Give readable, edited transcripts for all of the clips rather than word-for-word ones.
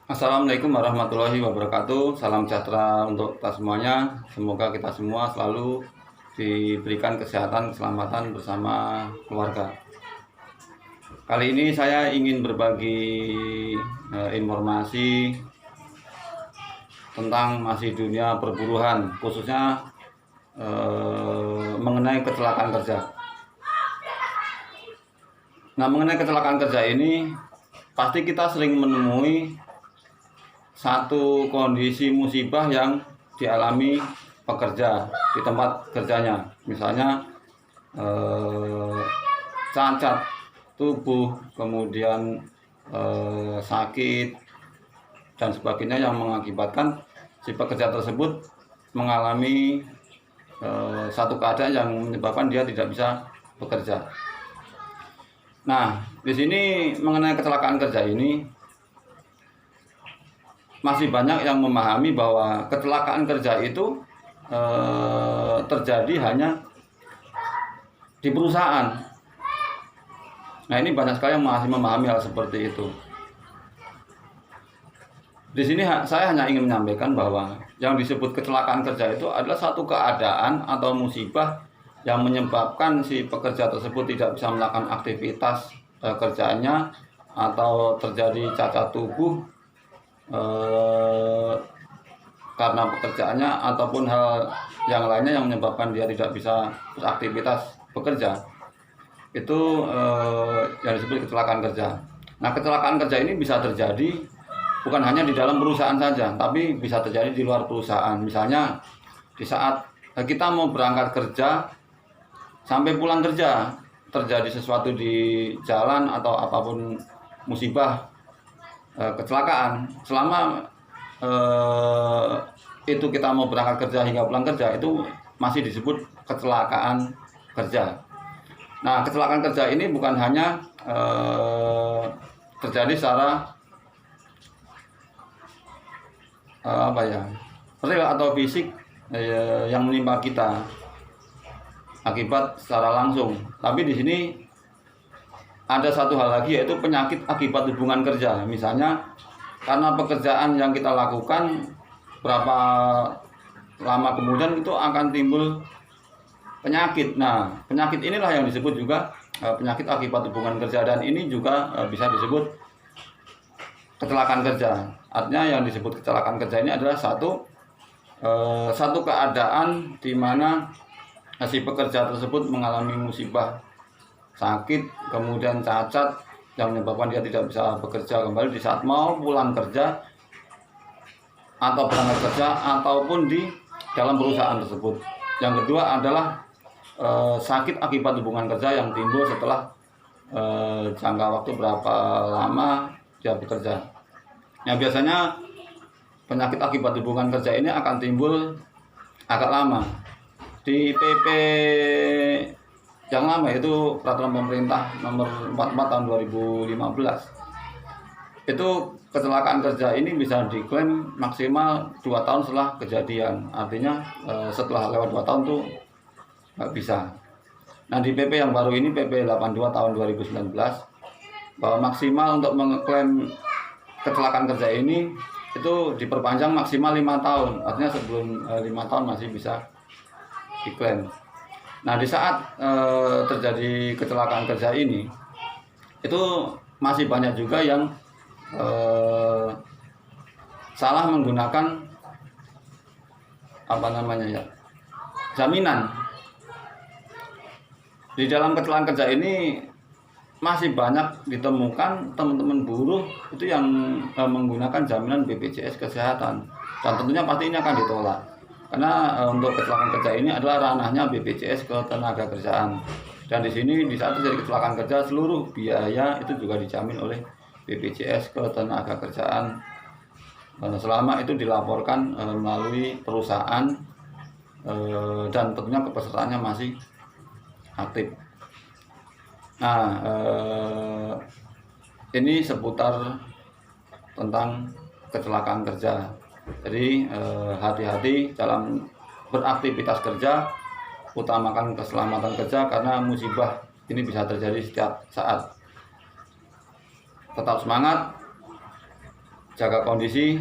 Assalamualaikum warahmatullahi wabarakatuh. Salam sejahtera untuk kita semuanya. Semoga kita semua selalu diberikan kesehatan, keselamatan bersama keluarga. Kali ini saya ingin berbagi informasi tentang masih dunia perburuhan, khususnya mengenai kecelakaan kerja. Nah, mengenai kecelakaan kerja ini pasti kita sering menemui satu kondisi musibah yang dialami pekerja di tempat kerjanya, misalnya cacat tubuh, kemudian sakit dan sebagainya yang mengakibatkan si pekerja tersebut mengalami satu keadaan yang menyebabkan dia tidak bisa bekerja. Nah, di sini mengenai kecelakaan kerja ini masih banyak yang memahami bahwa kecelakaan kerja itu terjadi hanya di perusahaan. Nah, ini banyak sekali yang masih memahami hal seperti itu. Di sini saya hanya ingin menyampaikan bahwa yang disebut kecelakaan kerja itu adalah satu keadaan atau musibah yang menyebabkan si pekerja tersebut tidak bisa melakukan aktivitas kerjanya, atau terjadi cacat tubuh karena pekerjaannya, ataupun hal yang lainnya yang menyebabkan dia tidak bisa beraktivitas bekerja. Itu yang disebut kecelakaan kerja. Nah, kecelakaan kerja ini bisa terjadi bukan hanya di dalam perusahaan saja, tapi bisa terjadi di luar perusahaan. Misalnya di saat kita mau berangkat kerja, sampai pulang kerja terjadi sesuatu di jalan atau apapun musibah, kecelakaan, selama itu kita mau berangkat kerja hingga pulang kerja, itu masih disebut kecelakaan kerja. Nah, kecelakaan kerja ini bukan hanya terjadi secara real atau fisik yang menimpa kita akibat secara langsung, tapi di sini ada satu hal lagi, yaitu penyakit akibat hubungan kerja. Misalnya karena pekerjaan yang kita lakukan, berapa lama kemudian itu akan timbul penyakit. Nah, penyakit inilah yang disebut juga penyakit akibat hubungan kerja, dan ini juga bisa disebut kecelakaan kerja. Artinya yang disebut kecelakaan kerja ini adalah satu keadaan di mana si pekerja tersebut mengalami musibah, sakit, kemudian cacat yang menyebabkan dia tidak bisa bekerja kembali di saat mau pulang kerja atau berangkat kerja, ataupun di dalam perusahaan tersebut. Yang kedua adalah sakit akibat hubungan kerja yang timbul setelah jangka waktu berapa lama dia bekerja. Nah, biasanya penyakit akibat hubungan kerja ini akan timbul agak lama. Di PP yang lama, itu peraturan pemerintah nomor 44 tahun 2015, itu kecelakaan kerja ini bisa diklaim maksimal 2 tahun setelah kejadian. Artinya setelah lewat 2 tahun tuh nggak bisa. Nah, di PP yang baru ini, PP 82 tahun 2019, bahwa maksimal untuk mengklaim kecelakaan kerja ini itu diperpanjang maksimal 5 tahun. Artinya sebelum 5 tahun masih bisa diklaim. Nah, di saat terjadi kecelakaan kerja ini, itu masih banyak juga yang salah menggunakan jaminan. Di dalam kecelakaan kerja ini masih banyak ditemukan teman-teman buruh itu yang menggunakan jaminan BPJS Kesehatan, dan tentunya pasti ini akan ditolak. Karena untuk kecelakaan kerja ini adalah ranahnya BPJS Ketenagakerjaan, dan di sini di saat terjadi kecelakaan kerja, seluruh biaya itu juga dijamin oleh BPJS Ketenagakerjaan selama itu dilaporkan melalui perusahaan dan tentunya kepesertaannya masih aktif. Nah, ini seputar tentang kecelakaan kerja. Jadi hati-hati dalam beraktivitas kerja, utamakan keselamatan kerja, karena musibah ini bisa terjadi setiap saat. Tetap semangat, jaga kondisi,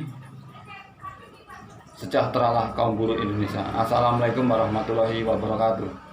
sejahteralah kaum buruh Indonesia. Assalamualaikum warahmatullahi wabarakatuh.